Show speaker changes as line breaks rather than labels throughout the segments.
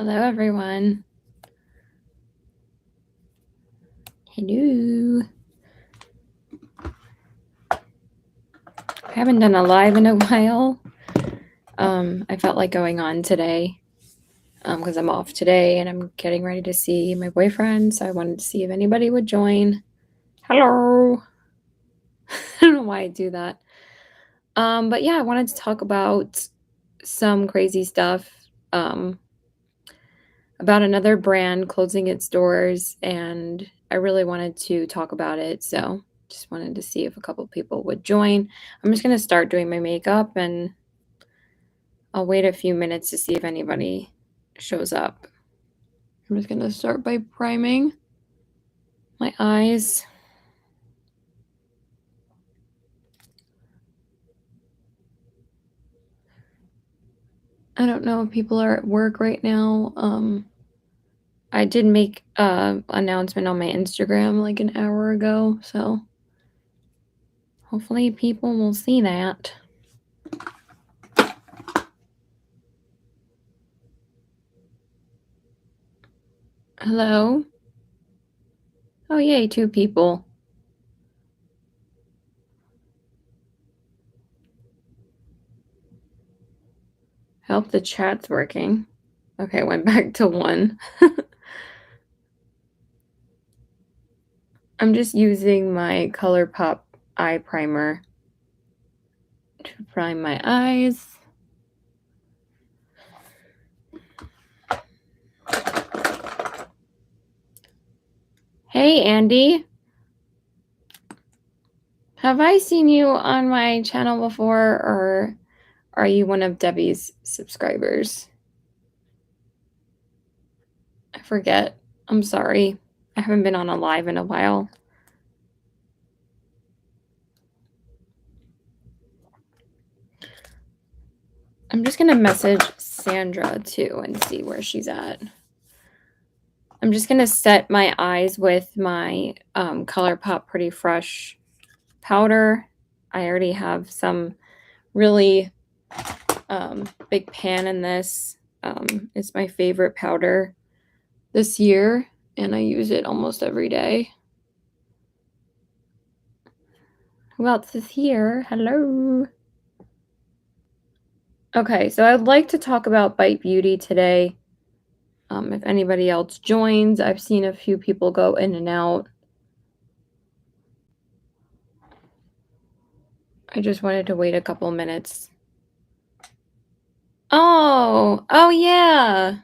Hello, everyone. Hello. I haven't done a live in a while. I felt like going on today because I'm off today and I'm getting ready to see my boyfriend. So I wanted to see if anybody would join. Hello. I don't know why I do that. But yeah, I wanted to talk about some crazy stuff about another brand closing its doors, and I really wanted to talk about it. So just wanted to see if a couple people would join. I'm just going to start doing my makeup and I'll wait a few minutes to see if anybody shows up. I'm just going to start by priming my eyes. I don't know if people are at work right now. I did make an announcement on my Instagram like an hour ago, so hopefully people will see that. Hello? Oh, yay, 2 people. I hope the chat's working. Okay, went back to 1. I'm just using my ColourPop eye primer to prime my eyes. Hey, Andy. Have I seen you on my channel before, or are you one of Debbie's subscribers? I forget. I'm sorry. I haven't been on a live in a while. I'm just going to message Sandra, too, and see where she's at. I'm just going to set my eyes with my ColourPop Pretty Fresh powder. I already have some really big pan in this. It's my favorite powder this year, and I use it almost every day. Who else is here? Hello. Okay, so I'd like to talk about Bite Beauty today. If anybody else joins, I've seen a few people go in and out. I just wanted to wait a couple minutes. Oh yeah.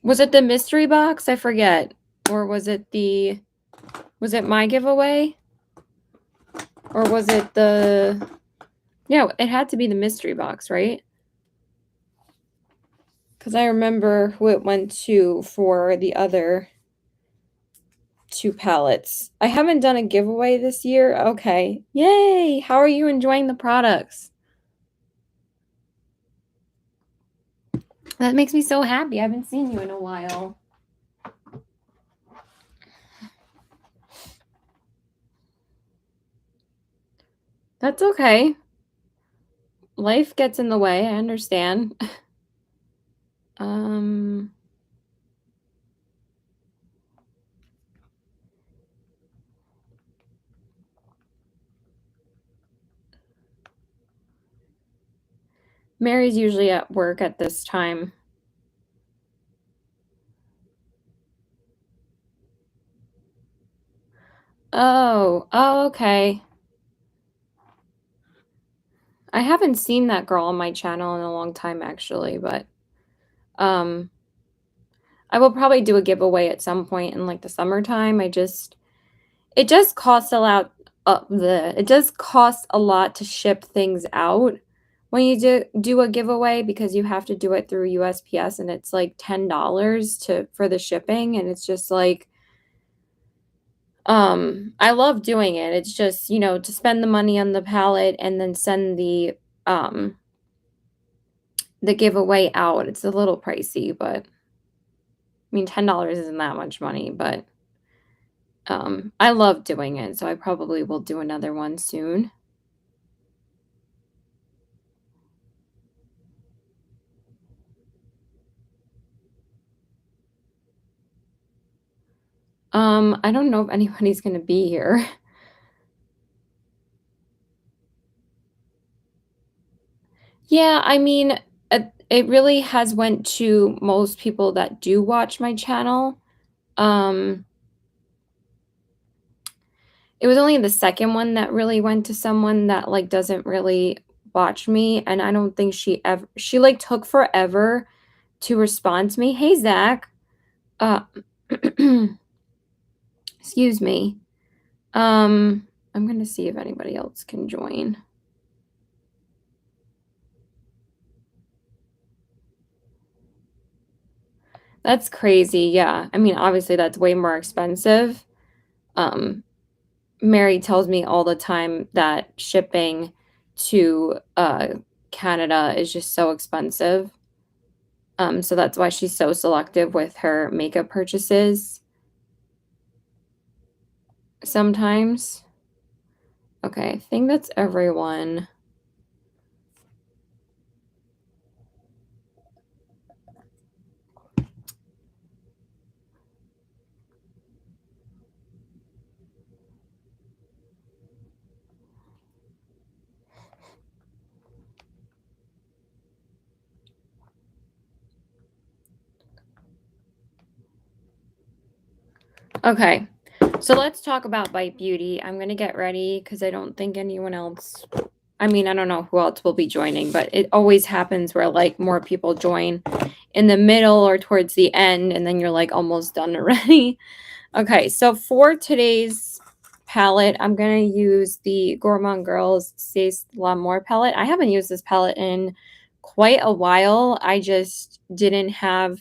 Was it the mystery box? I forget. Or was it my giveaway? Or was it no, it had to be the mystery box, right? Because I remember who it went to for the other 2 palettes. I haven't done a giveaway this year. Okay. Yay! How are you enjoying the products? That makes me so happy. I haven't seen you in a while. That's okay. Life gets in the way. I understand. Mary's usually at work at this time. Oh, okay. I haven't seen that girl on my channel in a long time, actually, but I will probably do a giveaway at some point in like the summertime. It just costs a lot. It does cost a lot to ship things out when you do a giveaway, because you have to do it through USPS, and it's like $10 for the shipping, and it's just like I love doing it. It's just, to spend the money on the palette and then send the giveaway out. It's a little pricey, but I mean, $10 isn't that much money, but I love doing it, so I probably will do another one soon. I don't know if anybody's gonna be here. Yeah, I mean, it really has went to most people that do watch my channel. Um, it was only the second one that really went to someone that, like, doesn't really watch me, and I don't think she, like, took forever to respond to me. "Hey, Zach." Uh, excuse me. I'm gonna see if anybody else can join. That's crazy, yeah. I mean, obviously, that's way more expensive. Um, Mary tells me all the time that shipping to, Canada is just so expensive. So that's why she's so selective with her makeup purchases sometimes. Okay, I think that's everyone. Okay, so let's talk about Bite Beauty. I'm gonna get ready because I don't think anyone else, I mean, I don't know who else will be joining, but it always happens where, like, more people join in the middle or towards the end, and then you're, like, almost done already. Okay, so for today's palette, I'm gonna use the Gourmand Girls C'est L'Amour palette. I haven't used this palette in quite a while. I just didn't have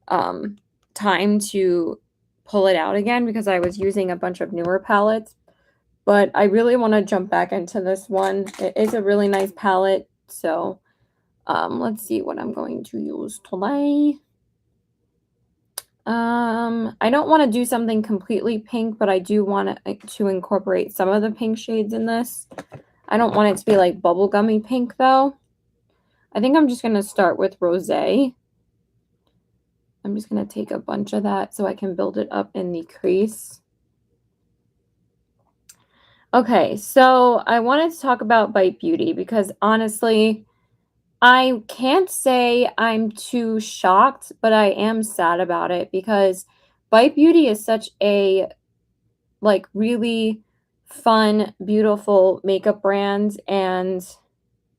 um, time to pull it out again because I was using a bunch of newer palettes. But I really want to jump back into this one. It is a really nice palette. So let's see what I'm going to use today. I don't want to do something completely pink, but I do want to incorporate some of the pink shades in this. I don't want it to be like bubblegummy pink though. I think I'm just going to start with rosé. I'm just going to take a bunch of that so I can build it up in the crease. Okay, so I wanted to talk about Bite Beauty because honestly, I can't say I'm too shocked, but I am sad about it because Bite Beauty is such a, like, really fun, beautiful makeup brand, and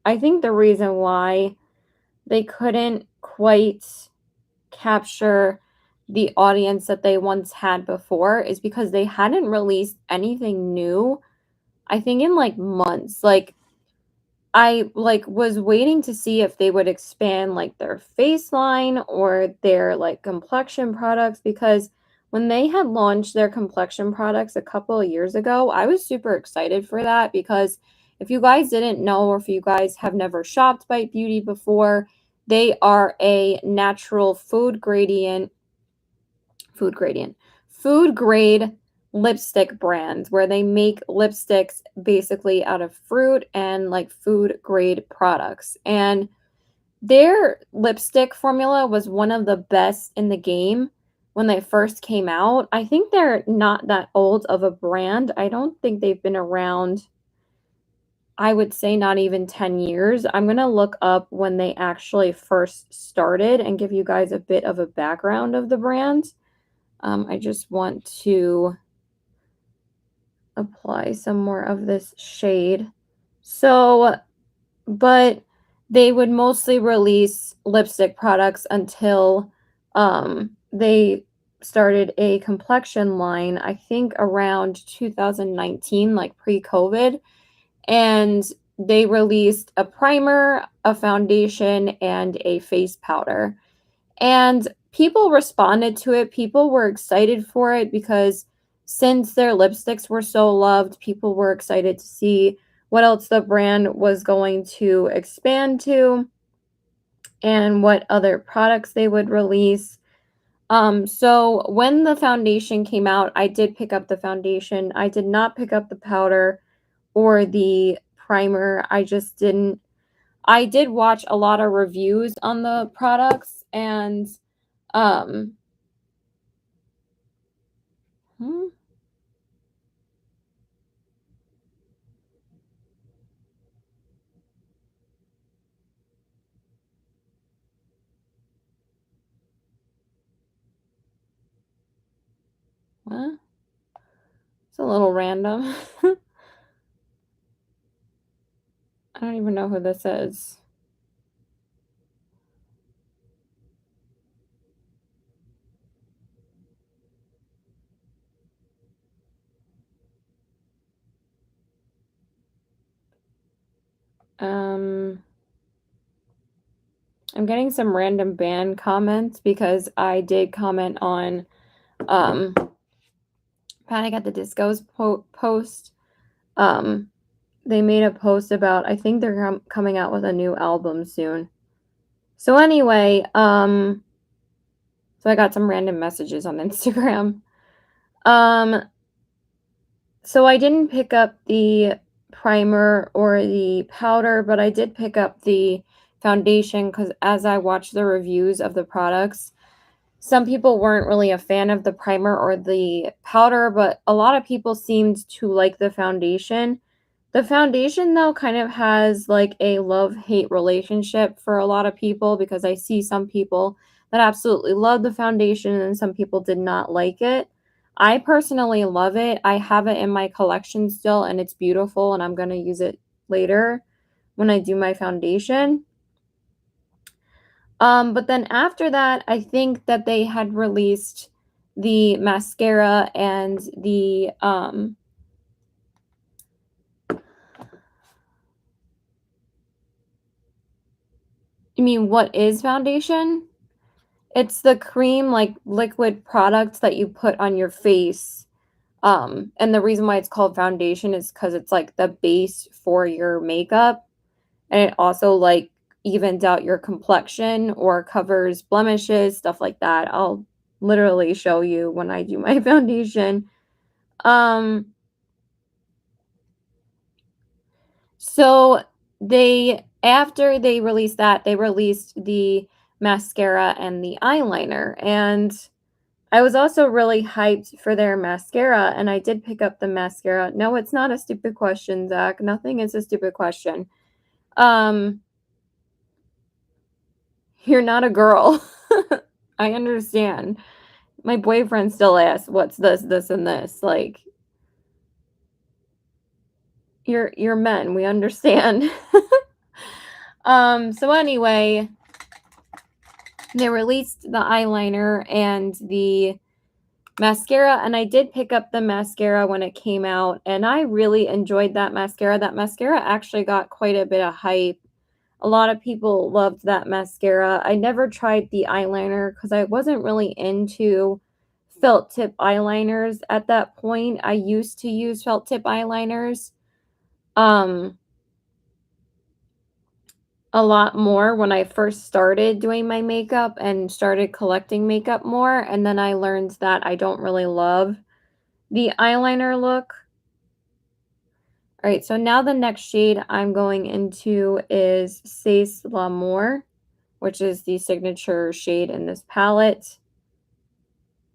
I think the reason why they couldn't quite capture the audience that they once had before is because they hadn't released anything new, I think, in, like, months. Like, I, like, was waiting to see if they would expand, like, their face line or their, like, complexion products because when they had launched their complexion products a couple of years ago, I was super excited for that because if you guys didn't know or if you guys have never shopped Bite Beauty before, they are a natural food gradient, food grade lipstick brand where they make lipsticks basically out of fruit and, like, food grade products. And their lipstick formula was one of the best in the game when they first came out. I think they're not that old of a brand. I don't think they've been around, I would say, not even 10 years. I'm going to look up when they actually first started and give you guys a bit of a background of the brand. I just want to apply some more of this shade. So, but they would mostly release lipstick products until they started a complexion line, I think around 2019, like pre-COVID, and they released a primer, a foundation, and a face powder. And people responded to it. People were excited for it because since their lipsticks were so loved, people were excited to see what else the brand was going to expand to and what other products they would release. So when the foundation came out, I did pick up the foundation. I did not pick up the powder or the primer. I just didn't. I did watch a lot of reviews on the products, and um Hmm? What? It's a little random. I don't even know who this is. Um, I'm getting some random band comments because I did comment on um Panic at the Disco's post. Um, they made a post about I think they're coming out with a new album soon. So anyway, so I got some random messages on Instagram. Um, so I didn't pick up the primer or the powder, but I did pick up the foundation because as I watched the reviews of the products, some people weren't really a fan of the primer or the powder, but a lot of people seemed to like the foundation. The foundation, though, kind of has like a love-hate relationship for a lot of people because I see some people that absolutely love the foundation and some people did not like it. I personally love it. I have it in my collection still and it's beautiful and I'm going to use it later when I do my foundation. But then after that, I think that they had released the mascara and the you mean what is foundation? It's the cream, like, liquid products that you put on your face, and the reason why it's called foundation is because it's, like, the base for your makeup, and it also, like, evens out your complexion or covers blemishes, stuff like that. I'll literally show you when I do my foundation. Um, so they after they released that, they released the mascara and the eyeliner, and I was also really hyped for their mascara, and I did pick up the mascara. No, it's not a stupid question, Zach. Nothing is a stupid question. Um, you're not a girl. I understand. My boyfriend still asks, "What's this, this, and this?" Like, you're men. We understand. So anyway, they released the eyeliner and the mascara, and I did pick up the mascara when it came out, and I really enjoyed that mascara. That mascara actually got quite a bit of hype. A lot of people loved that mascara. I never tried the eyeliner because I wasn't really into felt tip eyeliners at that point. I used to use felt tip eyeliners um a lot more when I first started doing my makeup and started collecting makeup more, and then I learned that I don't really love the eyeliner look. All right, so now the next shade I'm going into is C'est L'Amour, which is the signature shade in this palette.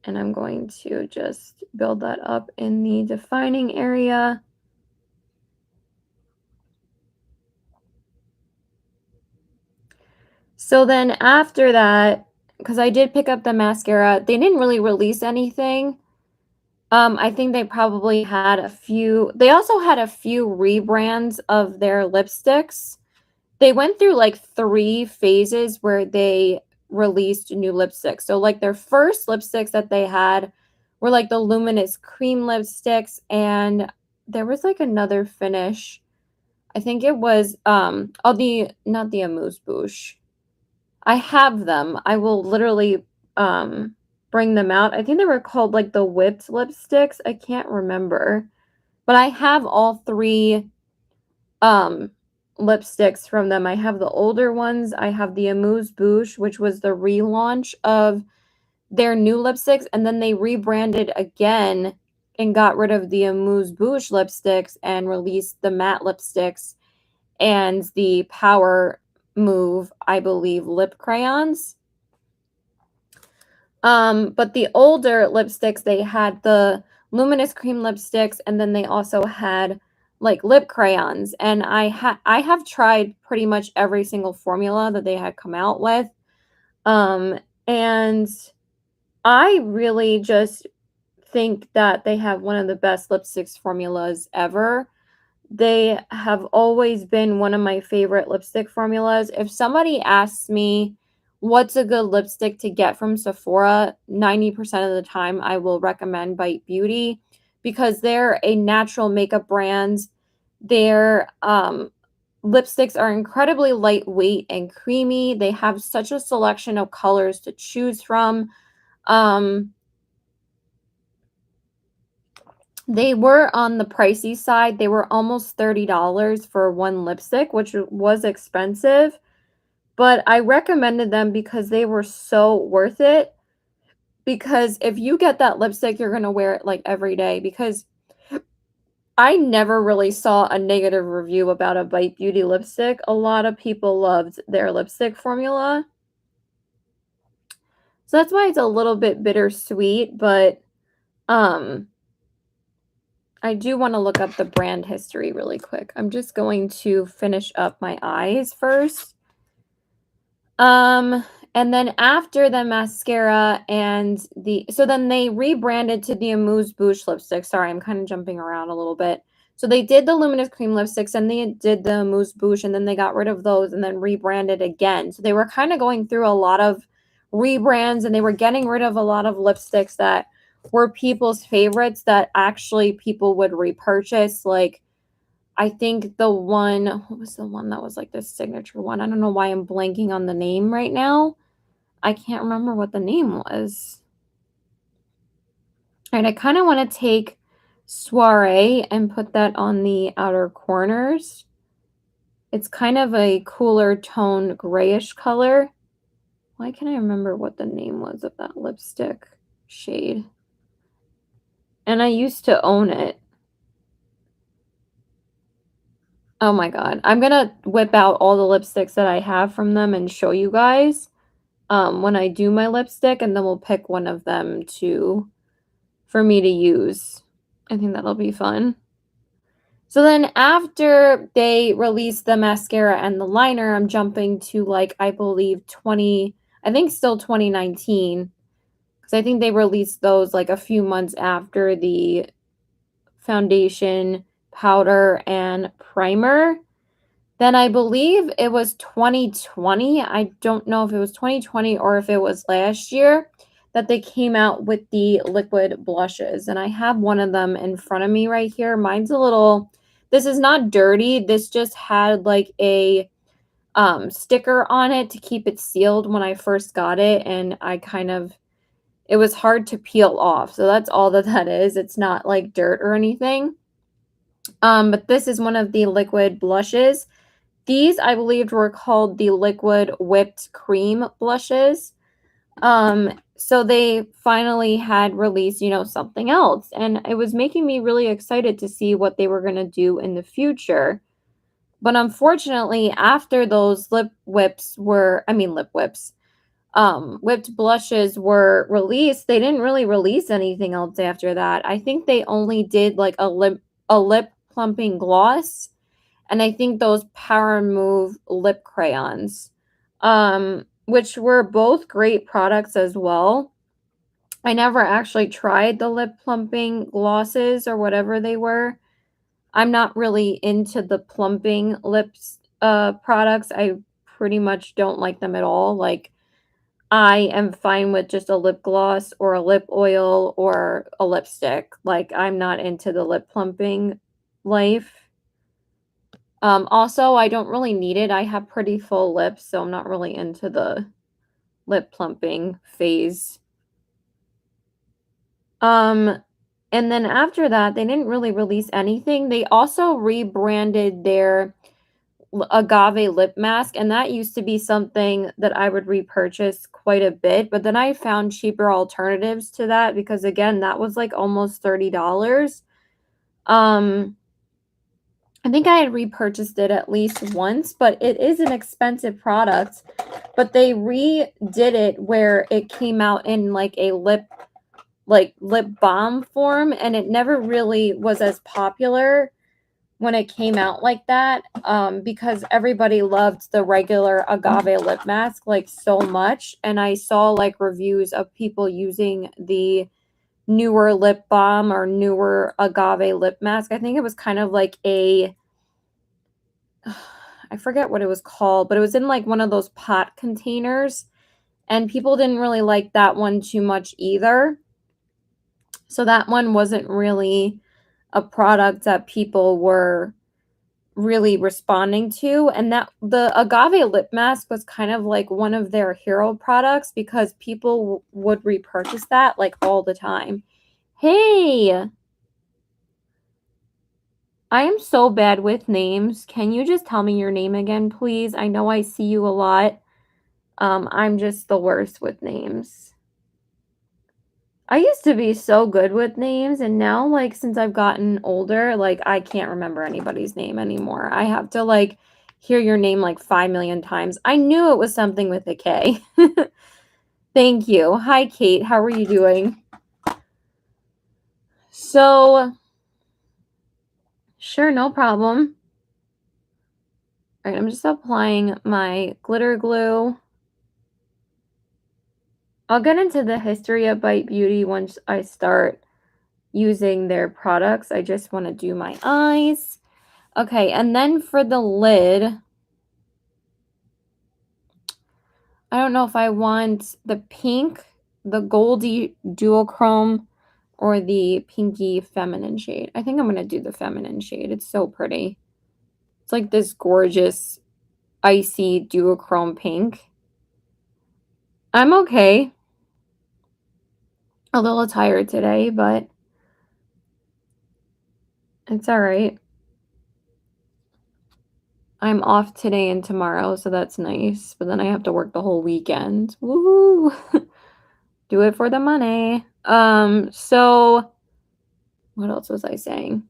And I'm going to just build that up in the defining area. So then after that, because I did pick up the mascara, they didn't really release anything. I think they probably had a few. They also had a few rebrands of their lipsticks. They went through, like, 3 phases where they released new lipsticks. So, like, their first lipsticks that they had were, like, the luminous cream lipsticks, and there was, like, another finish. I think it was, oh, the not the Amuse Bouche. I have them. I will literally, bring them out. I think they were called, like, the whipped lipsticks. I can't remember. But I have all 3 um, lipsticks from them. I have the older ones. I have the Amuse Bouche, which was the relaunch of their new lipsticks, and then they rebranded again and got rid of the Amuse Bouche lipsticks and released the matte lipsticks and the Power Move, I believe, lip crayons. But the older lipsticks, they had the luminous cream lipsticks, and then they also had like lip crayons. And I have tried pretty much every single formula that they had come out with. And I really just think that they have one of the best lipsticks formulas ever. They have always been one of my favorite lipstick formulas. If somebody asks me what's a good lipstick to get from Sephora, 90% of the time I will recommend Bite Beauty because they're a natural makeup brand. Their lipsticks are incredibly lightweight and creamy. They have such a selection of colors to choose from. They were on the pricey side. They were almost $30 for one lipstick, which was expensive, but I recommended them because they were so worth it. Because if you get that lipstick, you're going to wear it like every day, because I never really saw a negative review about a Bite Beauty lipstick. A lot of people loved their lipstick formula. So that's why it's a little bit bittersweet, but I do want to look up the brand history really quick. I'm just going to finish up my eyes first. And then after the mascara and so then they rebranded to the Amuse Bouche lipstick. Sorry, I'm kind of jumping around a little bit. So they did the luminous cream lipsticks and they did the Amuse Bouche, and then they got rid of those and then rebranded again. So they were kind of going through a lot of rebrands, and they were getting rid of a lot of lipsticks that were people's favorites that actually people would repurchase. Like, I think what was the one that was like the signature one? I don't know why I'm blanking on the name right now. I can't remember what the name was. All right, I kind of want to take Soiree and put that on the outer corners. It's kind of a cooler tone grayish color. Why can't I remember what the name was of that lipstick shade? And I used to own it. Oh my god. I'm going to whip out all the lipsticks that I have from them and show you guys when I do my lipstick, and then we'll pick one of them for me to use. I think that'll be fun. So then after they released the mascara and the liner, I'm jumping to like, I believe I think still 2019, because I think they released those like a few months after the foundation, powder, and primer. Then I believe it was 2020. I don't know if it was 2020 or if it was last year that they came out with the liquid blushes. And I have one of them in front of me right here. This is not dirty. This just had like a sticker on it to keep it sealed when I first got it. And it was hard to peel off. So that's all that is. It's not like dirt or anything. But this is one of the liquid blushes. These, I believed, were called the liquid whipped cream blushes. So they finally had released, something else. And it was making me really excited to see what they were going to do in the future. But unfortunately, after those whipped blushes were released, they didn't really release anything else after that. I think they only did like a lip plumping gloss, and I think those Power Move lip crayons, which were both great products as well. I never actually tried the lip plumping glosses or whatever they were. I'm not really into the plumping lips products. I pretty much don't like them at all. Like, I am fine with just a lip gloss or a lip oil or a lipstick. Like, I'm not into the lip plumping life. Also, I don't really need it. I have pretty full lips, so I'm not really into the lip plumping phase. And then after that, they didn't really release anything. They also rebranded their agave lip mask, and that used to be something that I would repurchase quite a bit, but then I found cheaper alternatives to that, because again, that was like almost $30. I think I had repurchased it at least once, but it is an expensive product. But they redid it where it came out in like a lip like lip balm form, and it never really was as popular when it came out like that, because everybody loved the regular agave lip mask like so much. And I saw like reviews of people using the newer lip balm or newer agave lip mask. I think it was kind of like a, I forget what it was called, but it was in like one of those pot containers, and people didn't really like that one too much either. So that one wasn't really a product that people were really responding to. And that the agave lip mask was kind of like one of their hero products because people would repurchase that like all the time. Hey, I am so bad with names. Can you just tell me your name again, please? I know I see you a lot. I'm just the worst with names. I used to be so good with names, and now, like, since I've gotten older, like, I can't remember anybody's name anymore. I have to, like, hear your name, like, 5 million times. I knew it was something with a K. Thank you. Hi, Kate. How are you doing? So, sure, no problem. All right, I'm just applying my glitter glue. I'll get into the history of Bite Beauty once I start using their products. I just want to do my eyes. Okay, and then for the lid, I don't know if I want the pink, the goldy duochrome, or the pinky feminine shade. I think I'm going to do the feminine shade. It's so pretty. It's like this gorgeous icy duochrome pink. I'm okay. A little tired today, but it's all right. I'm off today and tomorrow, so that's nice. But then I have to work the whole weekend. Woo! Do it for the money. So what else was I saying?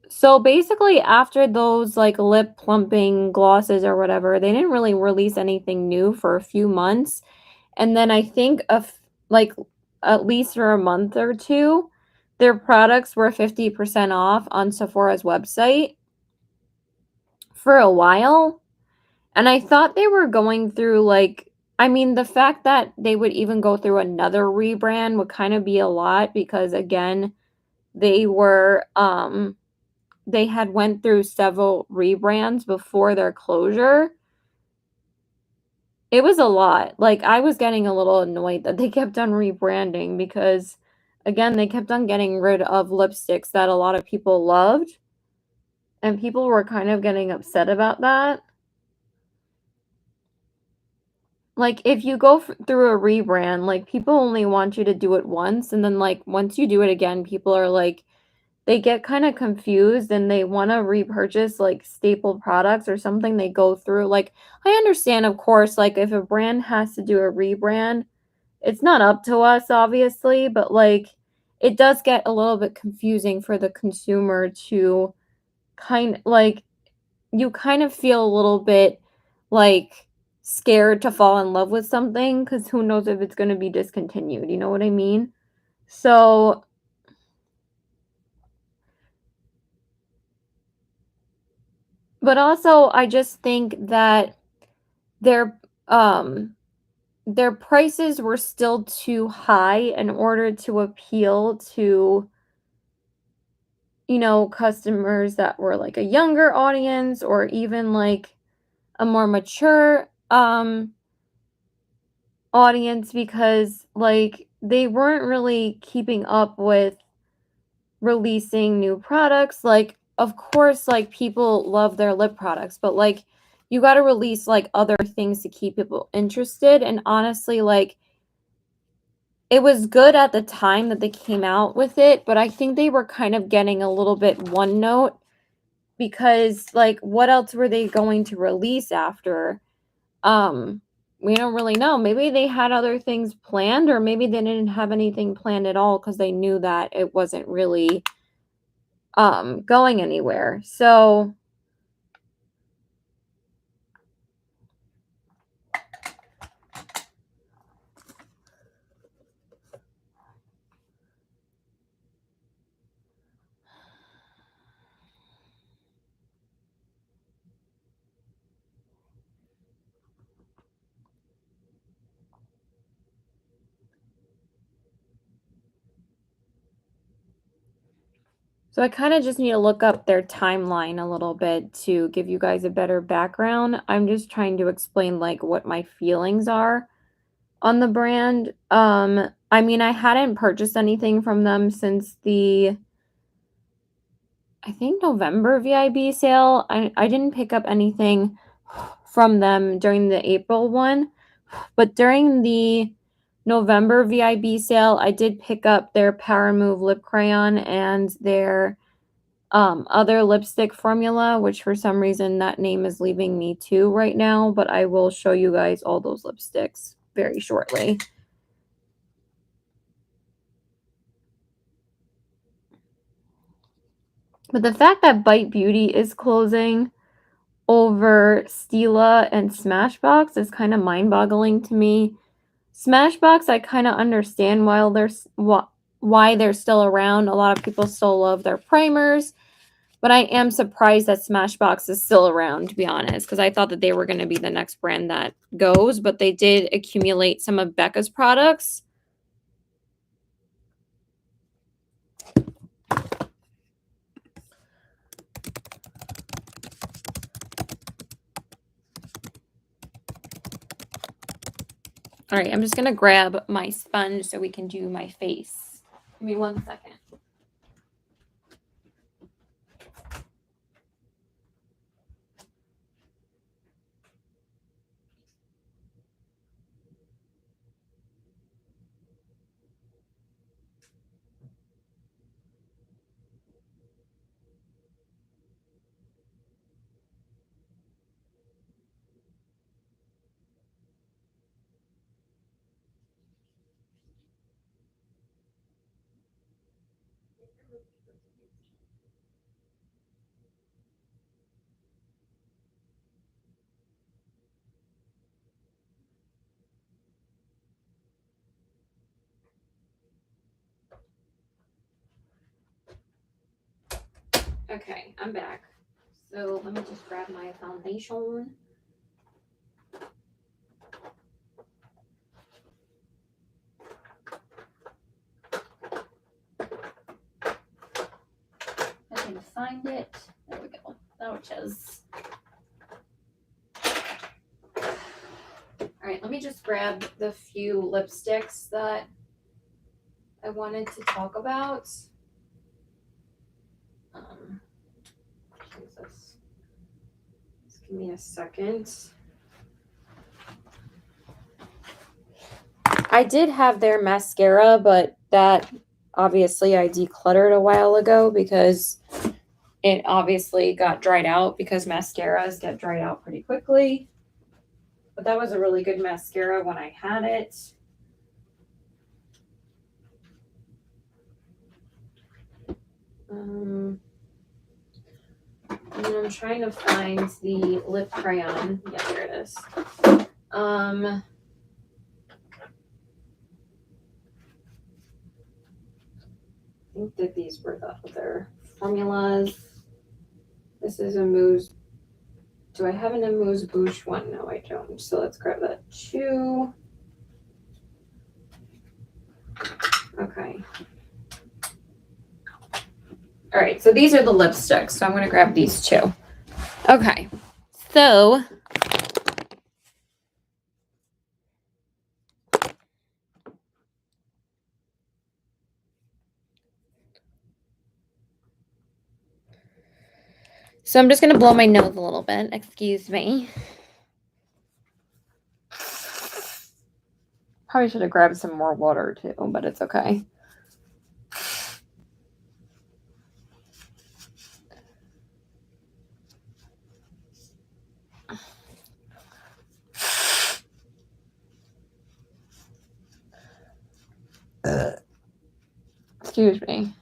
So basically after those like lip plumping glosses or whatever, they didn't really release anything new for a few months. And then I think of like at least for a month or two, their products were 50% off on Sephora's website for a while. And I thought they were going through like, I mean, the fact that they would even go through another rebrand would kind of be a lot because again, they were they had went through several rebrands before their closure. It was a lot. Like I was getting a little annoyed that they kept on rebranding because again, they kept on getting rid of lipsticks that a lot of people loved. And people were kind of getting upset about that. Like if you go through a rebrand, like people only want you to do it once, and then like once you do it again, people are like they get kind of confused and they want to repurchase like staple products or something they go through. Like I understand, of course, like if a brand has to do a rebrand, it's not up to us obviously, but like it does get a little bit confusing for the consumer to kind like you kind of feel a little bit like scared to fall in love with something because who knows if it's going to be discontinued. You know what I mean? So, but also I just think that their um their prices were still too high in order to appeal to customers that were like a younger audience or even like a more mature audience because like they weren't really keeping up with releasing new products. Like of course like people love their lip products, but like you got to release like other things to keep people interested. And honestly, like it was good at the time that they came out with it, but I think they were kind of getting a little bit one note because like what else were they going to release after? Um, we don't really know. Maybe they had other things planned, or maybe they didn't have anything planned at all because they knew that it wasn't really going anywhere. So So I kind of just need to look up their timeline a little bit to give you guys a better background. I'm just trying to explain like what my feelings are on the brand. I mean, I hadn't purchased anything from them since the I think November VIB sale. I didn't pick up anything from them during the April one, but during the November VIB sale, I did pick up their Power Move lip crayon and their other lipstick formula, which for some reason that name is leaving me too right now, but I will show you guys all those lipsticks very shortly. But the fact that Bite Beauty is closing over Stila and Smashbox is kind of mind-boggling to me. Smashbox, I kind of understand why they're still around. A lot of people still love their primers, but I am surprised that Smashbox is still around, to be honest, because I thought that they were going to be the next brand that goes, but they did accumulate some of Becca's products. All right, I'm just going to grab my sponge so we can do my face. Give me 1 second. Okay, I'm back. So let me just grab my foundation. I can find it. There we go. Pouches. All right, let me just grab the few lipsticks that I wanted to talk about. Jesus. Just give me a second. I did have their mascara, but that obviously I decluttered a while ago because it obviously got dried out because mascaras get dried out pretty quickly. But that was a really good mascara when I had it. And I'm trying to find the lip crayon. Yeah, there it is. I think that these were the other formulas. This is Amuse. Do I have an Amuse Bouche one? No, I don't. So let's grab that too. Okay. All right, so these are the lipsticks. So I'm going to grab these two. Okay. So I'm just going to blow my nose a little bit. Excuse me. Probably should have grabbed some more water too, but it's okay. Excuse me.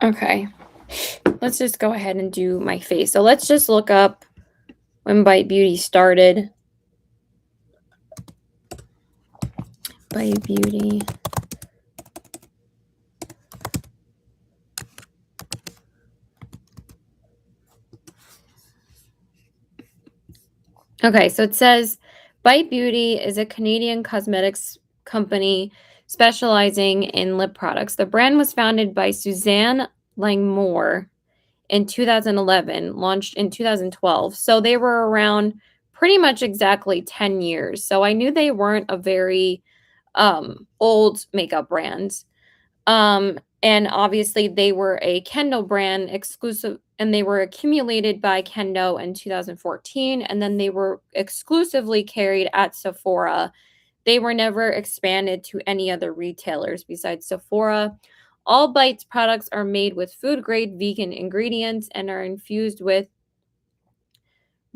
Okay. Let's just go ahead and do my face. So let's just look up when Bite Beauty started. by Beauty. Okay, so it says Bite Beauty is a Canadian cosmetics company specializing in lip products. The brand was founded by Suzanne Langmore in 2011, launched in 2012. So they were around pretty much exactly 10 years. So I knew they weren't a very old makeup brand. And obviously they were a Kendo brand exclusive, and they were accumulated by Kendo in 2014, and then they were exclusively carried at Sephora. They were never expanded to any other retailers besides Sephora. All Bites products are made with food grade vegan ingredients and are infused with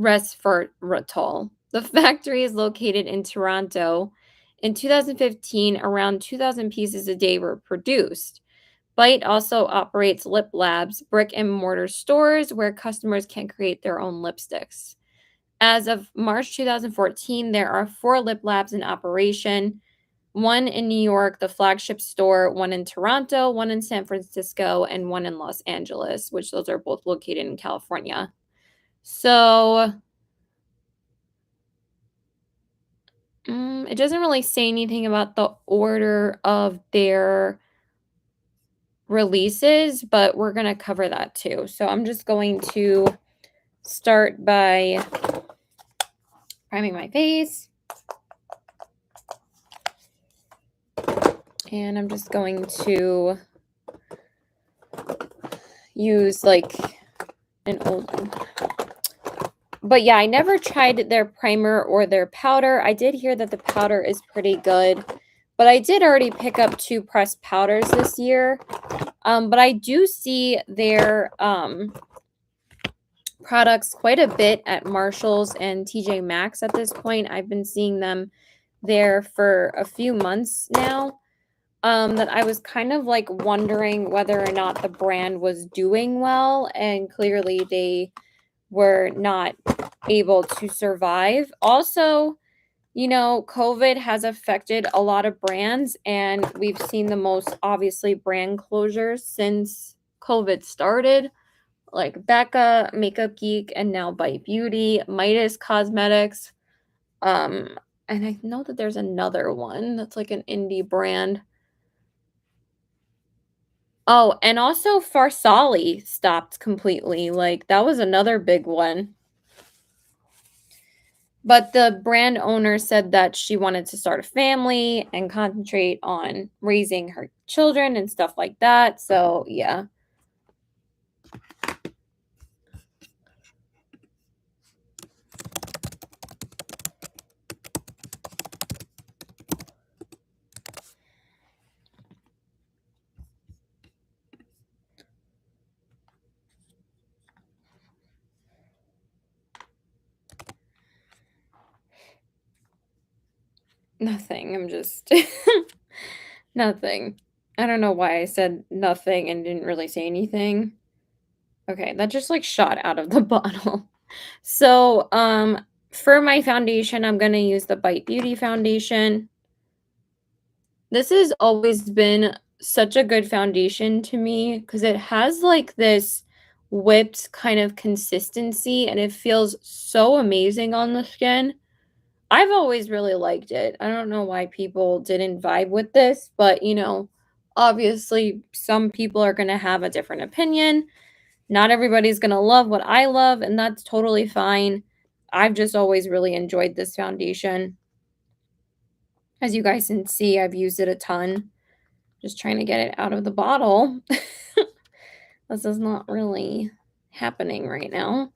resveratrol. The factory is located in Toronto. In 2015, around 2,000 pieces a day were produced. Bite also operates lip labs, brick and mortar stores where customers can create their own lipsticks. As of March 2014, there are 4 lip labs in operation, one in New York, the flagship store, one in Toronto, one in San Francisco, and one in Los Angeles, which those are both located in California. So it doesn't really say anything about the order of their releases, but we're going to cover that too. So I'm just going to start by priming my face. And I'm just going to use like an old one. But yeah, I never tried their primer or their powder. I did hear that the powder is pretty good, but I did already pick up 2 pressed powders this year. But I do see their products quite a bit at Marshall's and TJ Maxx at this point. I've been seeing them there for a few months now. That I was kind of like wondering whether or not the brand was doing well, and clearly they were not able to survive. Also, COVID has affected a lot of brands, and we've seen the most obviously brand closures since COVID started, like Becca, Makeup Geek, and now Bite Beauty, Midas Cosmetics. And I know that there's another one that's like an indie brand. Oh, and also Farsali stopped completely. Like that was another big one. But the brand owner said that she wanted to start a family and concentrate on raising her children and stuff like that. So, yeah. Nothing. I'm just nothing. I don't know why I said nothing and didn't really say anything. Okay, that just like shot out of the bottle. So, for my foundation, I'm going to use the Bite Beauty foundation. This has always been such a good foundation to me because it has like this whipped kind of consistency and it feels so amazing on the skin. I've always really liked it. I don't know why people didn't vibe with this, but obviously some people are going to have a different opinion. Not everybody's going to love what I love, and that's totally fine. I've just always really enjoyed this foundation. As you guys can see, I've used it a ton. Just trying to get it out of the bottle. This is not really happening right now.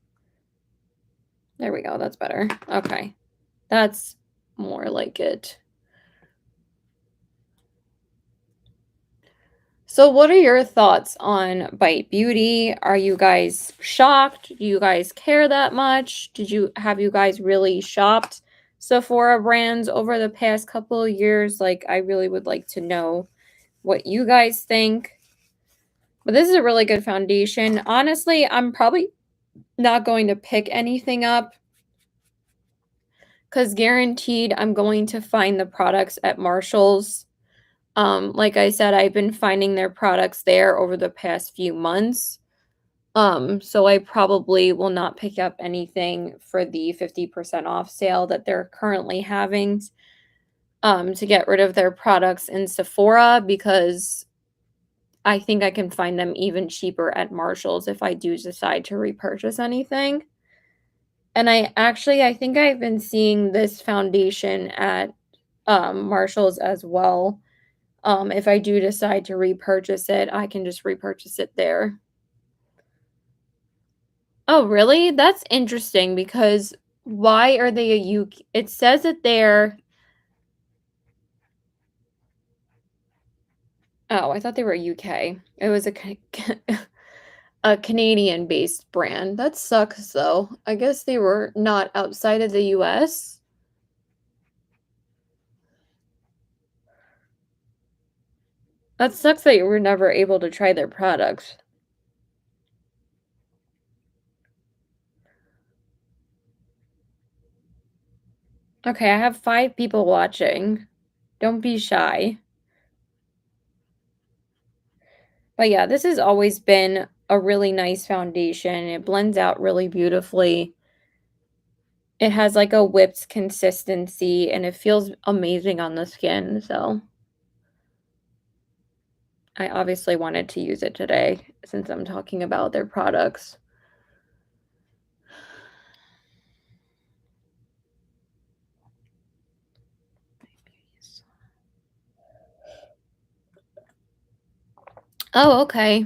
There we go. That's better. Okay. That's more like it. So what are your thoughts on Bite Beauty? Are you guys shocked? Do you guys care that much? Have you guys really shopped Sephora brands over the past couple of years? Like, I really would like to know what you guys think. But this is a really good foundation. Honestly, I'm probably not going to pick anything up 'cause guaranteed I'm going to find the products at Marshall's. Like I said, I've been finding their products there over the past few months. So I probably will not pick up anything for the 50% off sale that they're currently having, to get rid of their products in Sephora because I think I can find them even cheaper at Marshall's if I do decide to repurchase anything. And I think I've been seeing this foundation at Marshall's as well. If I do decide to repurchase it, I can just repurchase it there. Oh, really? That's interesting because why are they a UK? It says that they're oh, I thought they were UK. It was a Canadian-based brand. That sucks though. I guess they were not outside of the US. That sucks that you were never able to try their products. Okay, I have 5 people watching. Don't be shy. But yeah, this has always been a really nice foundation. It blends out really beautifully. It has like a whipped consistency and it feels amazing on the skin. So I obviously wanted to use it today since I'm talking about their products. Oh, okay.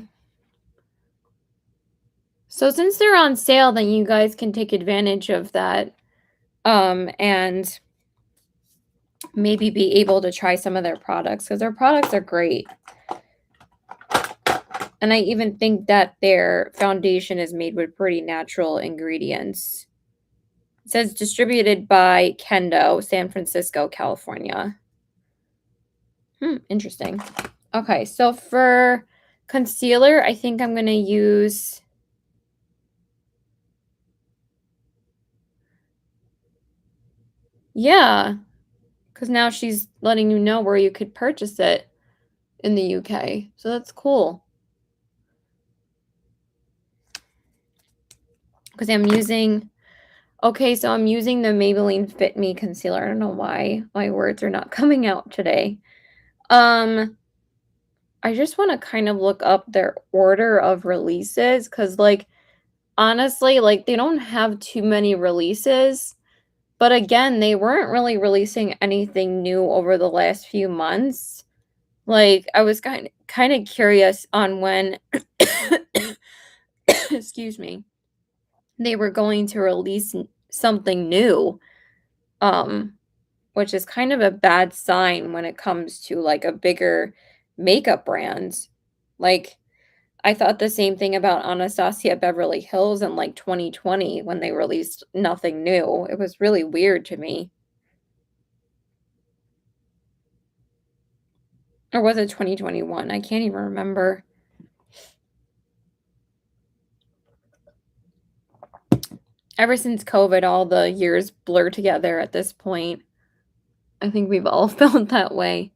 So since they're on sale, then you guys can take advantage of that, and maybe be able to try some of their products because their products are great. And I even think that their foundation is made with pretty natural ingredients. It says distributed by Kendo, San Francisco, California. Interesting. Okay, so for concealer, I think I'm going to use yeah, because now she's letting you know where you could purchase it in the UK. So that's cool. Because I'm using okay, so I'm using the Maybelline Fit Me Concealer. I don't know why my words are not coming out today. Um, I just wanna kind of look up their order of releases because, like, honestly, like, they don't have too many releases, but again, they weren't really releasing anything new over the last few months. Like, I was kinda curious on when excuse me, they were going to release something new, um, which is kind of a bad sign when it comes to like a bigger makeup brand. Like, I thought the same thing about Anastasia Beverly Hills in like 2020 when they released nothing new. It was really weird to me. Or was it 2021? I can't even remember. Ever since COVID, all the years blur together at this point. I think we've all felt that way.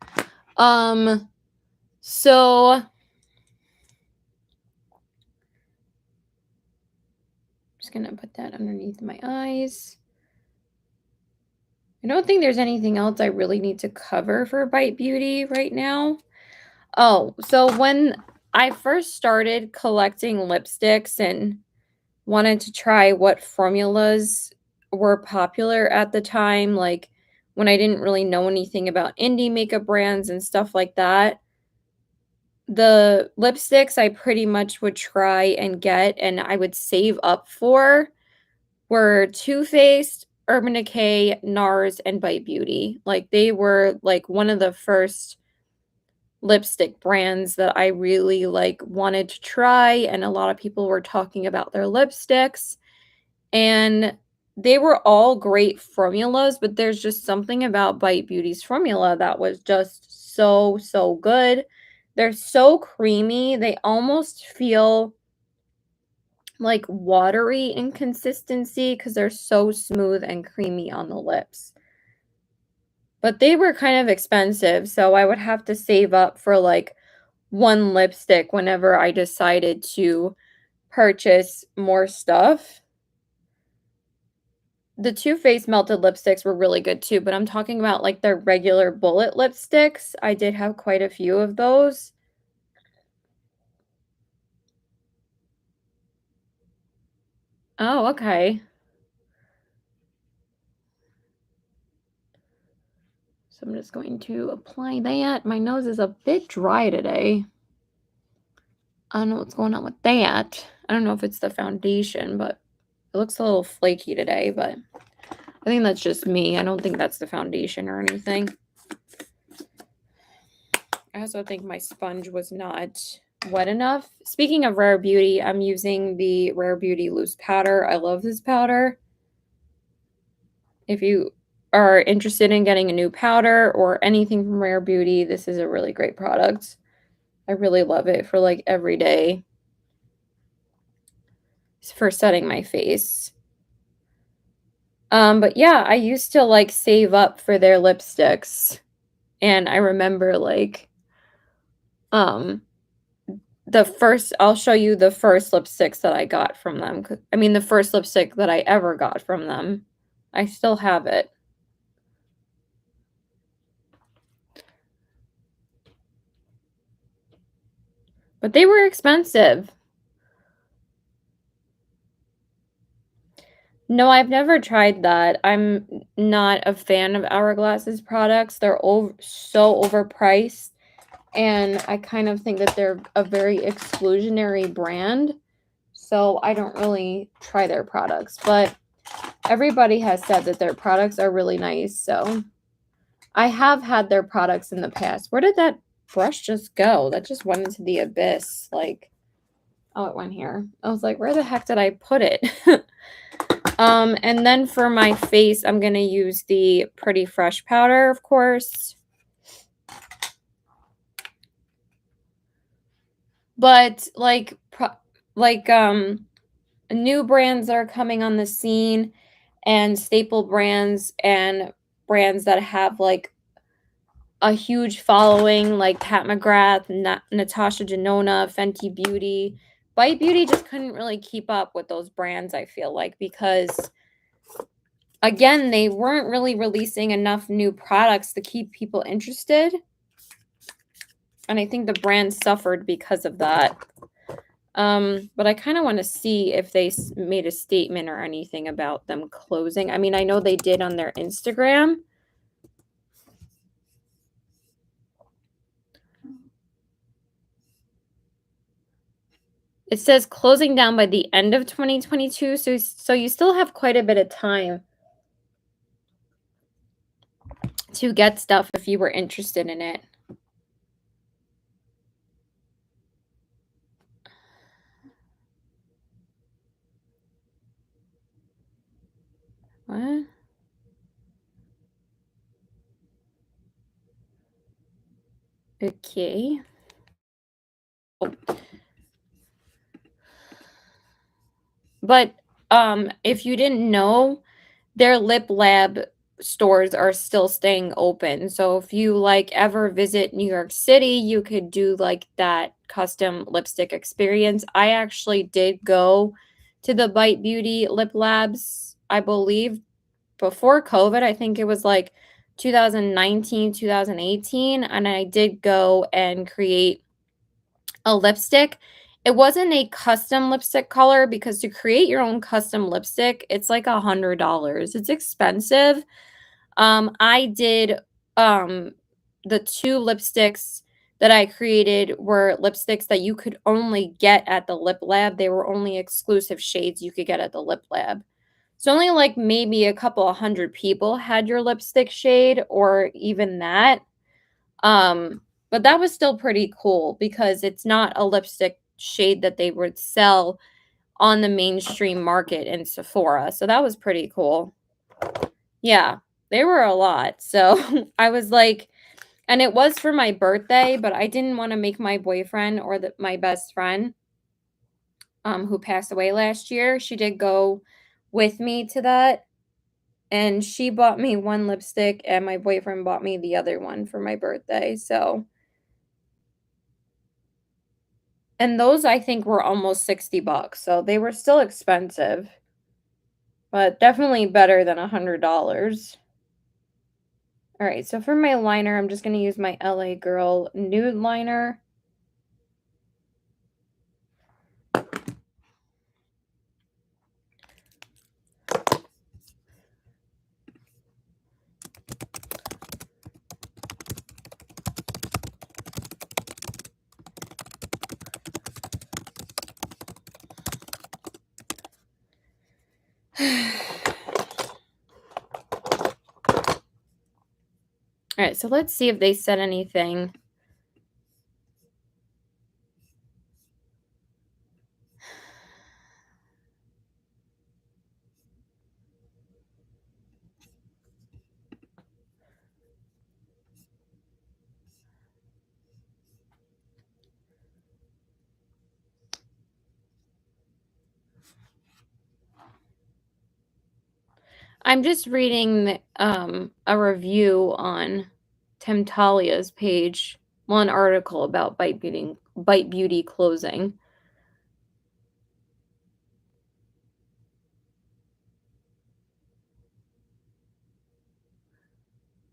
Um, so just gonna put that underneath my eyes. I don't think there's anything else I really need to cover for Bite Beauty right now. Oh, so when I first started collecting lipsticks and wanted to try what formulas were popular at the time, like when I didn't really know anything about indie makeup brands and stuff like that, the lipsticks I pretty much would try and get and I would save up for were Too Faced, Urban Decay, NARS, and Bite Beauty. Like, they were, like, one of the first lipstick brands that I really, like, wanted to try, and a lot of people were talking about their lipsticks, and they were all great formulas, but there's just something about Bite Beauty's formula that was just so, so good. They're so creamy, they almost feel like watery in consistency because they're so smooth and creamy on the lips. But they were kind of expensive, so I would have to save up for like one lipstick whenever I decided to purchase more stuff. The Too Faced melted lipsticks were really good too, but I'm talking about like their regular bullet lipsticks. I did have quite a few of those. Oh, okay. So I'm just going to apply that. My nose is a bit dry today. I don't know what's going on with that. I don't know if it's the foundation, but it looks a little flaky today, but I think that's just me. I don't think that's the foundation or anything. I also think my sponge was not wet enough. Speaking of Rare Beauty, I'm using the Rare Beauty loose powder. I love this powder. If you are interested in getting a new powder or anything from Rare Beauty, this is a really great product. I really love it for like every day. For setting my face. But yeah, I used to like save up for their lipsticks. And I remember like um I'll show you the first lipsticks that I got from them. I mean the first lipstick that I ever got from them. I still have it. But they were expensive. No, I've never tried that. I'm not a fan of Hourglass's products. They're so overpriced, and I kind of think that they're a very exclusionary brand. So I don't really try their products, but everybody has said that their products are really nice. So I have had their products in the past. Where did that brush just go? That just went into the abyss. Like, oh, it went here. I was like, where the heck did I put it? And then for my face, I'm going to use the Pretty Fresh powder, of course. But new brands are coming on the scene, and staple brands and brands that have like a huge following like Pat McGrath, Natasha Denona, Fenty Beauty. Bite Beauty just couldn't really keep up with those brands, I feel like, because again, they weren't really releasing enough new products to keep people interested. And I think the brand suffered because of that. But I kind of want to see if they made a statement or anything about them closing. I mean, I know they did on their Instagram. It says closing down by the end of 2022, so you still have quite a bit of time to get stuff if you were interested in it. What? Okay. But if you didn't know, their lip lab stores are still staying open. So if you like ever visit New York City, you could do like that custom lipstick experience. I actually did go to the Bite Beauty lip labs, I believe before COVID. I think it was like 2019, 2018, and I did go and create a lipstick. It wasn't a custom lipstick color because to create your own custom lipstick, it's like $100. It's expensive. I did the two lipsticks that I created were lipsticks that you could only get at the lip lab. They were only exclusive shades you could get at the lip lab. So only like maybe a couple of hundred people had your lipstick shade or even that. But that was still pretty cool because it's not a lipstick shade that they would sell on the mainstream market in Sephora. So that was pretty cool. Yeah, they were a lot. So I was like, and it was for my birthday, but I didn't want to make my boyfriend or my best friend who passed away last year. She did go with me to that, and she bought me one lipstick, and my boyfriend bought me the other one for my birthday, so and those I think were almost $60, so they were still expensive, but definitely better than $100. Alright, so for my liner, I'm just gonna use my LA Girl Nude Liner. Alright, so let's see if they said anything. I'm just reading, a review on Tim Talia's page, well, an article about Bite Beauty closing.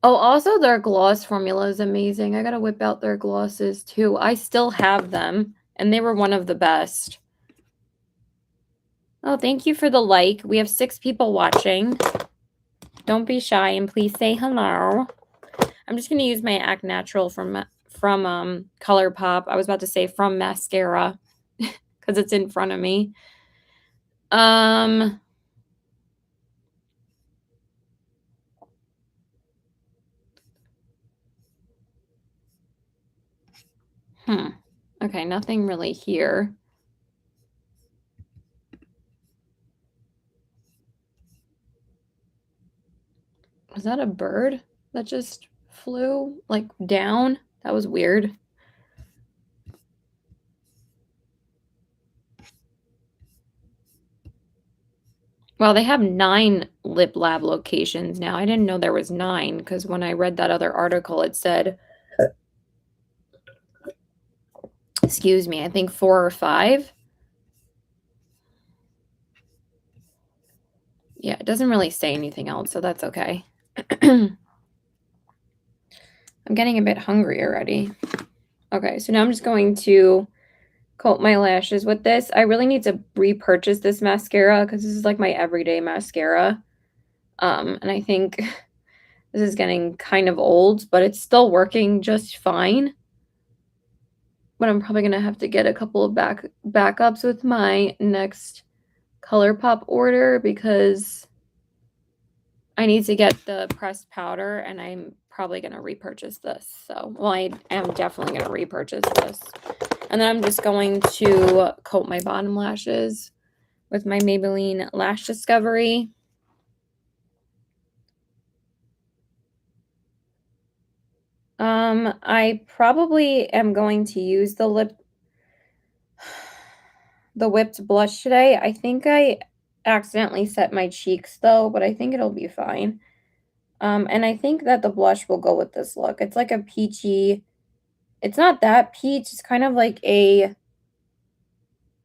Oh, also their gloss formula is amazing. I gotta whip out their glosses too. I still have them, and they were one of the best. Oh, thank you for the like. We have 6 people watching. Don't be shy and please say hello. I'm just gonna use my Act Natural from ColourPop. I was about to say from mascara because it's in front of me. Um, Okay, nothing really here. Was that a bird that just flew, like, down? That was weird. Well, they have 9 Lip Lab locations now. I didn't know there was 9 because when I read that other article, it said, excuse me, I think 4 or 5. Yeah, it doesn't really say anything else, so that's okay. I'm getting a bit hungry already. Okay, so now I'm just going to coat my lashes with this. I really need to repurchase this mascara because this is like my everyday mascara. And I think this is getting kind of old, but it's still working just fine. But I'm probably gonna have to get a couple of backups with my next ColourPop order because I need to get the pressed powder, and I'm probably gonna repurchase this. So, well, I am definitely gonna repurchase this. And then I'm just going to coat my bottom lashes with my Maybelline Lash Discovery. I probably am going to use the whipped blush today. I think I accidentally set my cheeks though, but I think it'll be fine. And I think that the blush will go with this look. It's like a peachy, it's not that peach, it's kind of like a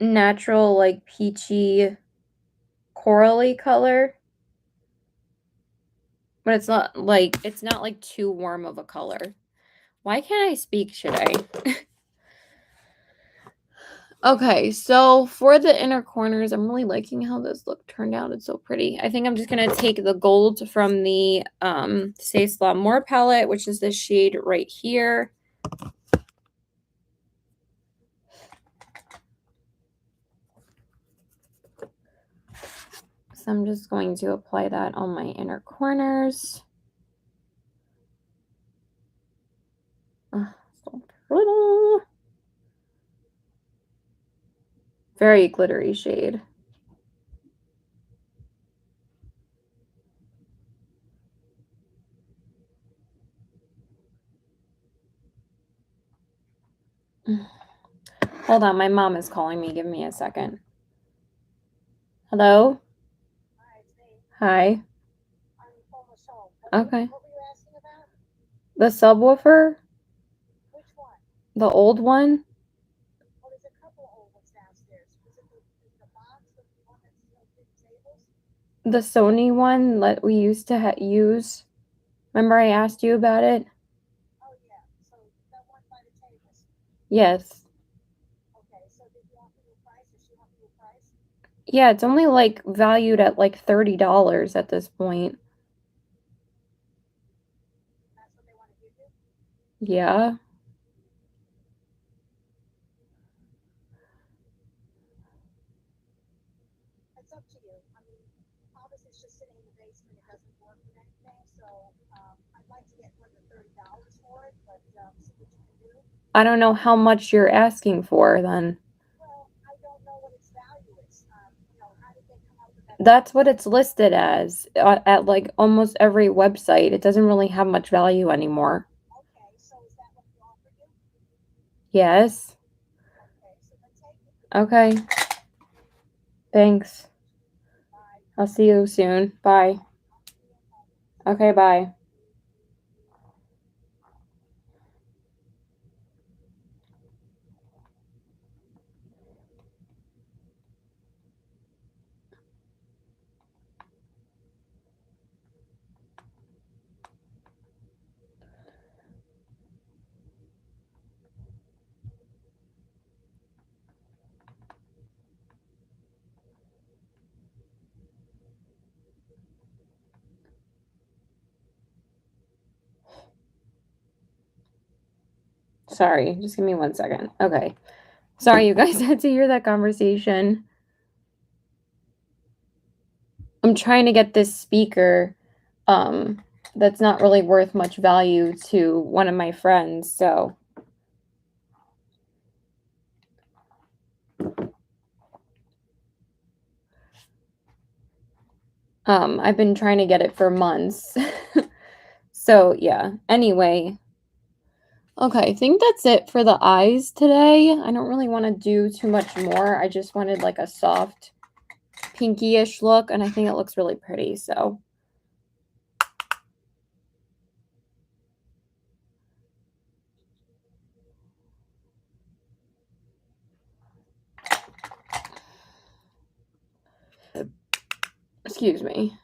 natural, like peachy, corally color. But it's not like too warm of a color. Why can't I speak today? Okay, so for the inner corners, I'm really liking how this look turned out. It's so pretty. I think I'm just going to take the gold from the Stay Slow More palette, which is this shade right here. So I'm just going to apply that on my inner corners. So pretty. Very glittery shade. Hold on, my mom is calling me. Give me a second. Hello? Hi. Okay. The subwoofer? The old one? The Sony one that we used to use? Remember I asked you about it? Yes. Yeah, it's only like valued at like $30 at this point. Yeah. I don't know how much you're asking for then. That's what it's listed as at like almost every website. It doesn't really have much value anymore. Yes. Okay. Thanks. I'll see you soon. Bye. Okay, bye. Sorry, just give me 1 second. Okay. Sorry, you guys had to hear that conversation. I'm trying to get this speaker that's not really worth much value to one of my friends, so I've been trying to get it for months. So, yeah. Anyway, okay, I think that's it for the eyes today. I don't really want to do too much more. I just wanted like a soft pinky-ish look, and I think it looks really pretty, so. Excuse me.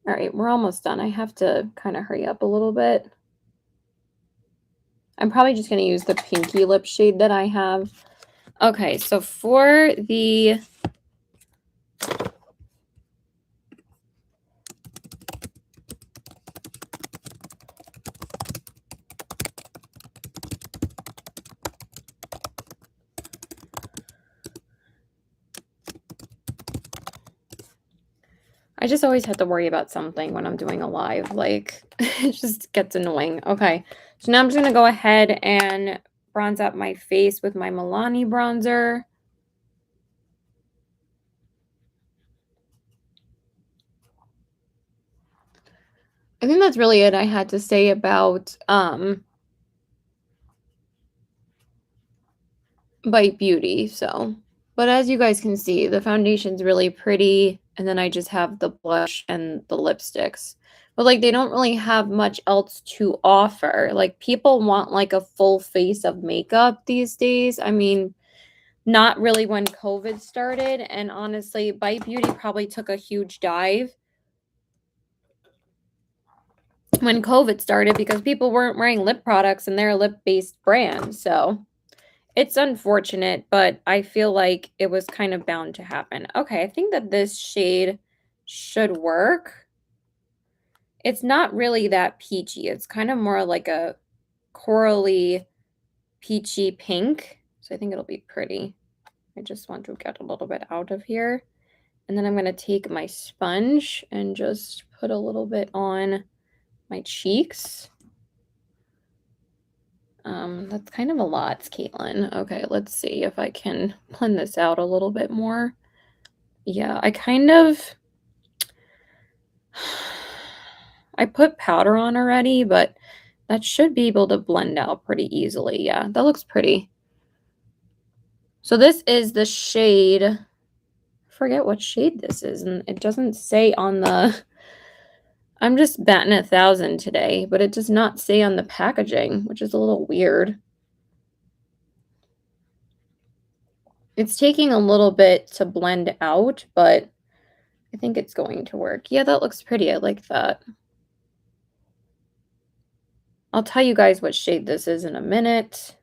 All right, we're almost done. I have to kind of hurry up a little bit. I'm probably just going to use the pinky lip shade that I have. Okay, so for the I just always have to worry about something when I'm doing a live. Like, it just gets annoying. Okay, so now I'm just going to go ahead and bronze up my face with my Milani bronzer. I think that's really it I had to say about Bite Beauty. So, but as you guys can see, the foundation's really pretty, and then I just have the blush and the lipsticks. But like they don't really have much else to offer. Like people want like a full face of makeup these days. I mean, not really when COVID started, and honestly, Bite Beauty probably took a huge dive when COVID started because people weren't wearing lip products and they're a lip-based brand. So, it's unfortunate, but I feel like it was kind of bound to happen. Okay, I think that this shade should work. It's not really that peachy. It's kind of more like a corally peachy pink. So I think it'll be pretty. I just want to get a little bit out of here. And then I'm going to take my sponge and just put a little bit on my cheeks. That's kind of a lot, Caitlin. Okay, let's see if I can blend this out a little bit more. Yeah, I put powder on already, but That should be able to blend out pretty easily. Yeah, that looks pretty. So this is the shade, I forget what shade this is, and it doesn't say on the, I'm just batting 1,000 today, but it does not say on the packaging, which is a little weird. It's taking a little bit to blend out, but I think it's going to work. Yeah, that looks pretty. I like that. I'll tell you guys what shade this is in a minute.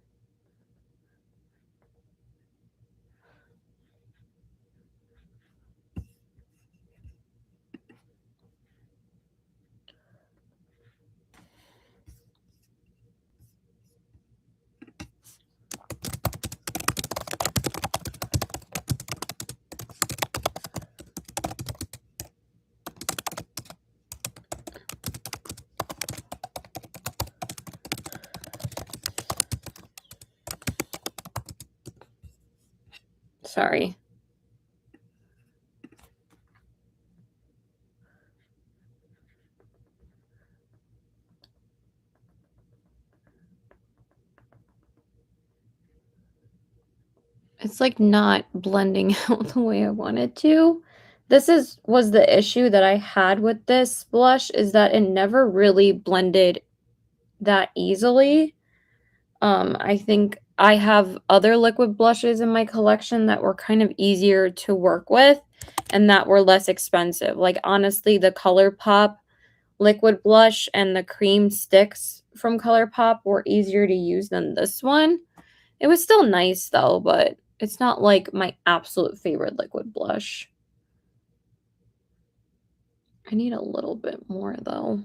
Sorry. It's like not blending out the way I want it to. Was the issue that I had with this blush, is that it never really blended that easily. I think I have other liquid blushes in my collection that were kind of easier to work with and that were less expensive. Like honestly, the ColourPop liquid blush and the cream sticks from ColourPop were easier to use than this one. It was still nice though, but it's not like my absolute favorite liquid blush. I need a little bit more though.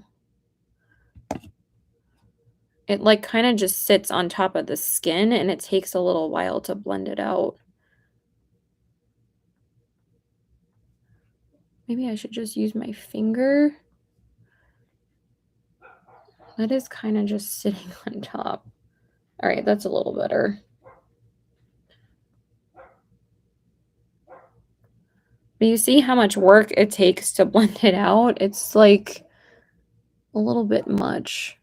It like kind of just sits on top of the skin and it takes a little while to blend it out. Maybe I should just use my finger. That is kind of just sitting on top. All right, that's a little better. But you see how much work it takes to blend it out? It's like a little bit much.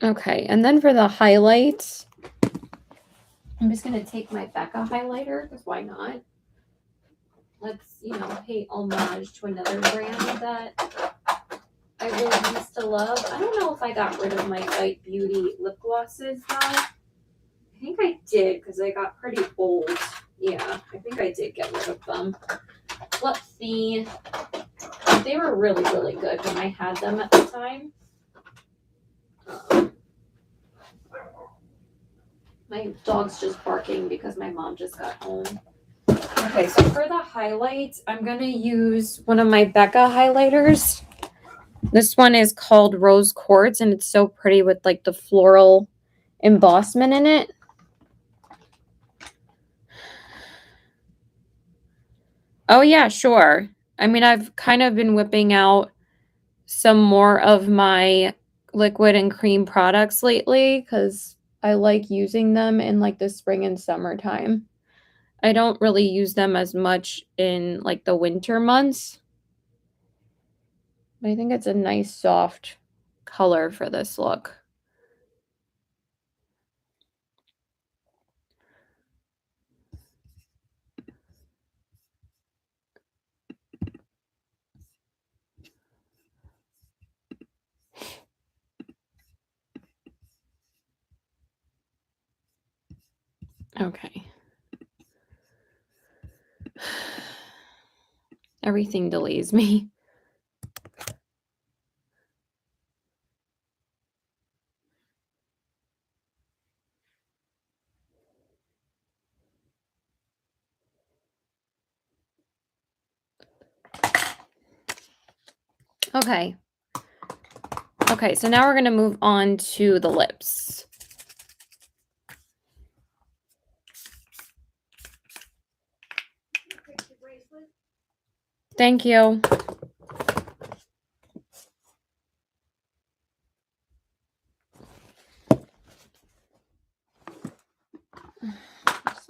Okay, and then for the highlights, I'm just going to take my Becca highlighter, because why not? Let's, pay homage to another brand that I really used to love. I don't know if I got rid of my Bite Beauty lip glosses, though. I think I did, because they got pretty old. Yeah, I think I did get rid of them. Let's see. They were really, really good when I had them at the time. My dog's just barking because my mom just got home. Okay, so for the highlights, I'm going to use one of my Becca highlighters. This one is called Rose Quartz, and it's so pretty with like the floral embossment in it. Oh yeah, sure. I mean, I've kind of been whipping out some more of my liquid and cream products lately because I like using them in like the spring and summertime. I don't really use them as much in like the winter months. But I think it's a nice soft color for this look. Okay. Everything delays me. Okay. Okay, so now we're going to move on to the lips. Thank you.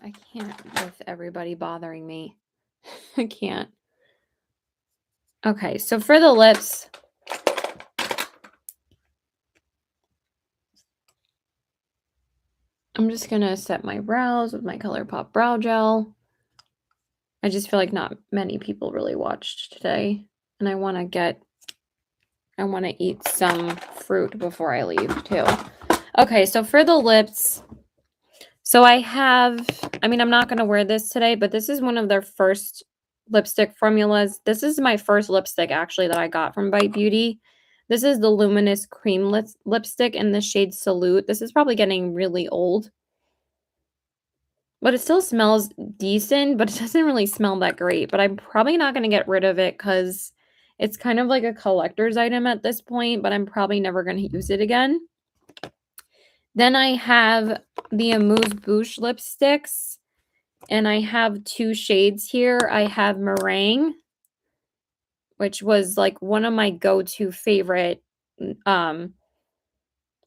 I can't with everybody bothering me. I can't. Okay, so for the lips, I'm just going to set my brows with my ColourPop Brow Gel. I just feel like not many people really watched today, and I want to eat some fruit before I leave too. Okay, so for the lips, so I'm not going to wear this today, but this is one of their first lipstick formulas. This is my first lipstick actually that I got from Bite Beauty. This is the Luminous Cream lipstick in the shade Salute. This is probably getting really old, but it still smells decent, but it doesn't really smell that great. But I'm probably not going to get rid of it because it's kind of like a collector's item at this point, but I'm probably never going to use it again. Then I have the Amuse Bouche lipsticks, and I have two shades here. I have Meringue, which was like one of my go-to favorite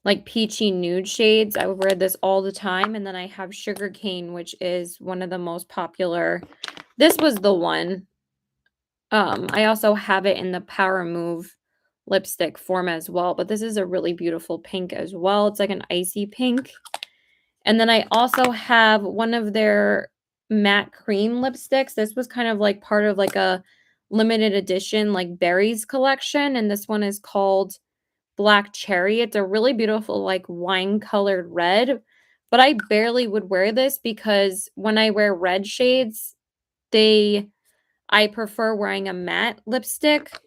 like peachy nude shades. I would wear this all the time. And then I have Sugarcane, which is one of the most popular. This was the one. I also have it in the Power Move lipstick form as well, but this is a really beautiful pink as well. It's like an icy pink. And then I also have one of their matte cream lipsticks. This was kind of like part of like a limited edition like berries collection, and this one is called Black Cherry. It's a really beautiful like wine colored red, but I barely would wear this because when I wear red shades, I prefer wearing a matte lipstick.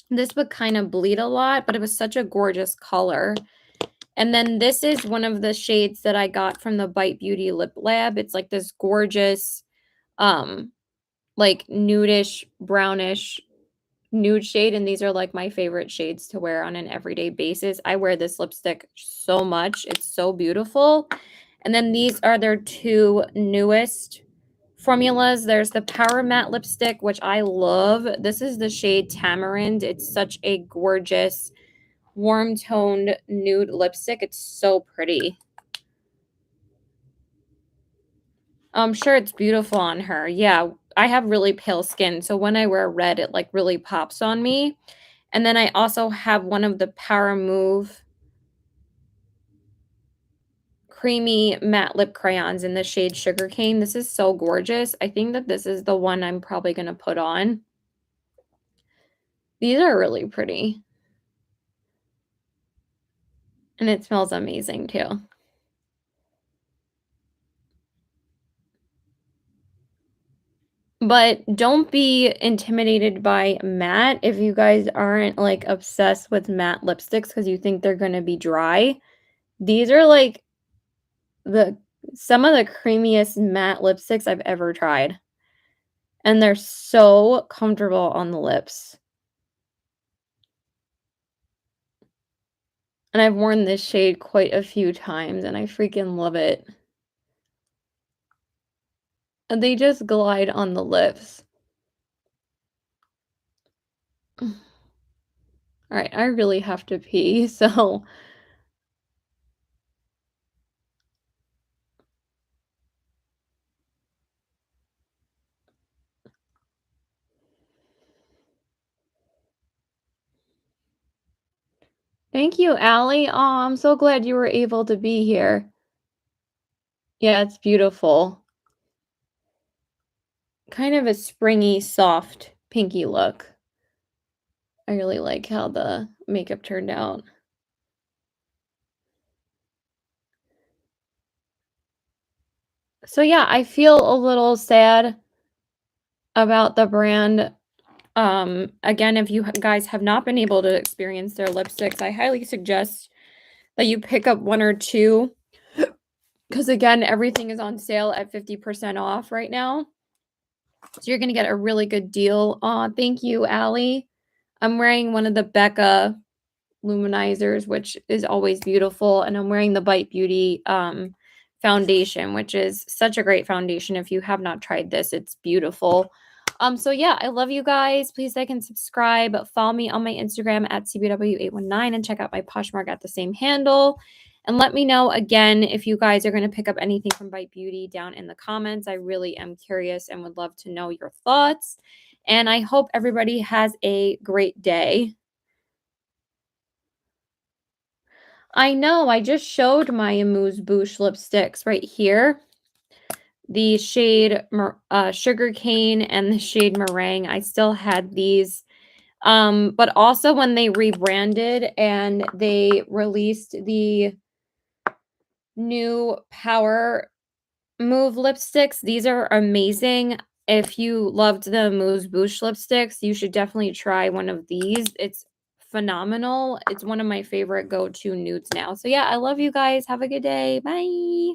This would kind of bleed a lot, but it was such a gorgeous color. And then this is one of the shades that I got from the Bite Beauty Lip Lab. It's like this gorgeous, like nudish, brownish nude shade. And these are like my favorite shades to wear on an everyday basis. I wear this lipstick so much. It's so beautiful. And then these are their two newest formulas. There's the Power Matte lipstick, which I love. This is the shade Tamarind. It's such a gorgeous warm toned nude lipstick. It's so pretty. I'm sure it's beautiful on her. Yeah, I have really pale skin, so when I wear red, it like really pops on me. And then I also have one of the Power Move creamy matte lip crayons in the shade Sugarcane. This is so gorgeous. I think that this is the one I'm probably going to put on. These are really pretty. And it smells amazing too. But don't be intimidated by matte if you guys aren't like obsessed with matte lipsticks because you think they're going to be dry. These are like some of the creamiest matte lipsticks I've ever tried. And they're so comfortable on the lips. And I've worn this shade quite a few times and I freaking love it. And they just glide on the lips. All right, I really have to pee, so thank you, Allie. Oh, I'm so glad you were able to be here. Yeah, it's beautiful. Kind of a springy, soft, pinky look. I really like how the makeup turned out. So yeah, I feel a little sad about the brand. Again, if you guys have not been able to experience their lipsticks, I highly suggest that you pick up one or two because again, everything is on sale at 50% off right now. So you're going to get a really good deal. Thank you, Allie. I'm wearing one of the Becca luminizers, which is always beautiful. And I'm wearing the Bite Beauty foundation, which is such a great foundation. If you have not tried this, it's beautiful. So yeah, I love you guys. Please like and subscribe. Follow me on my Instagram at CBW819 and check out my Poshmark at the same handle. And let me know again if you guys are going to pick up anything from Bite Beauty down in the comments. I really am curious and would love to know your thoughts. And I hope everybody has a great day. I know, I just showed my Amuse Bouche lipsticks right here. The shade Sugarcane and the shade Meringue. I still had these. But also when they rebranded and they released the new Power Move lipsticks, these are amazing. If you loved the Mousse Bouche lipsticks, you should definitely try one of these. It's phenomenal. It's one of my favorite go-to nudes now. So yeah, I love you guys. Have a good day. Bye.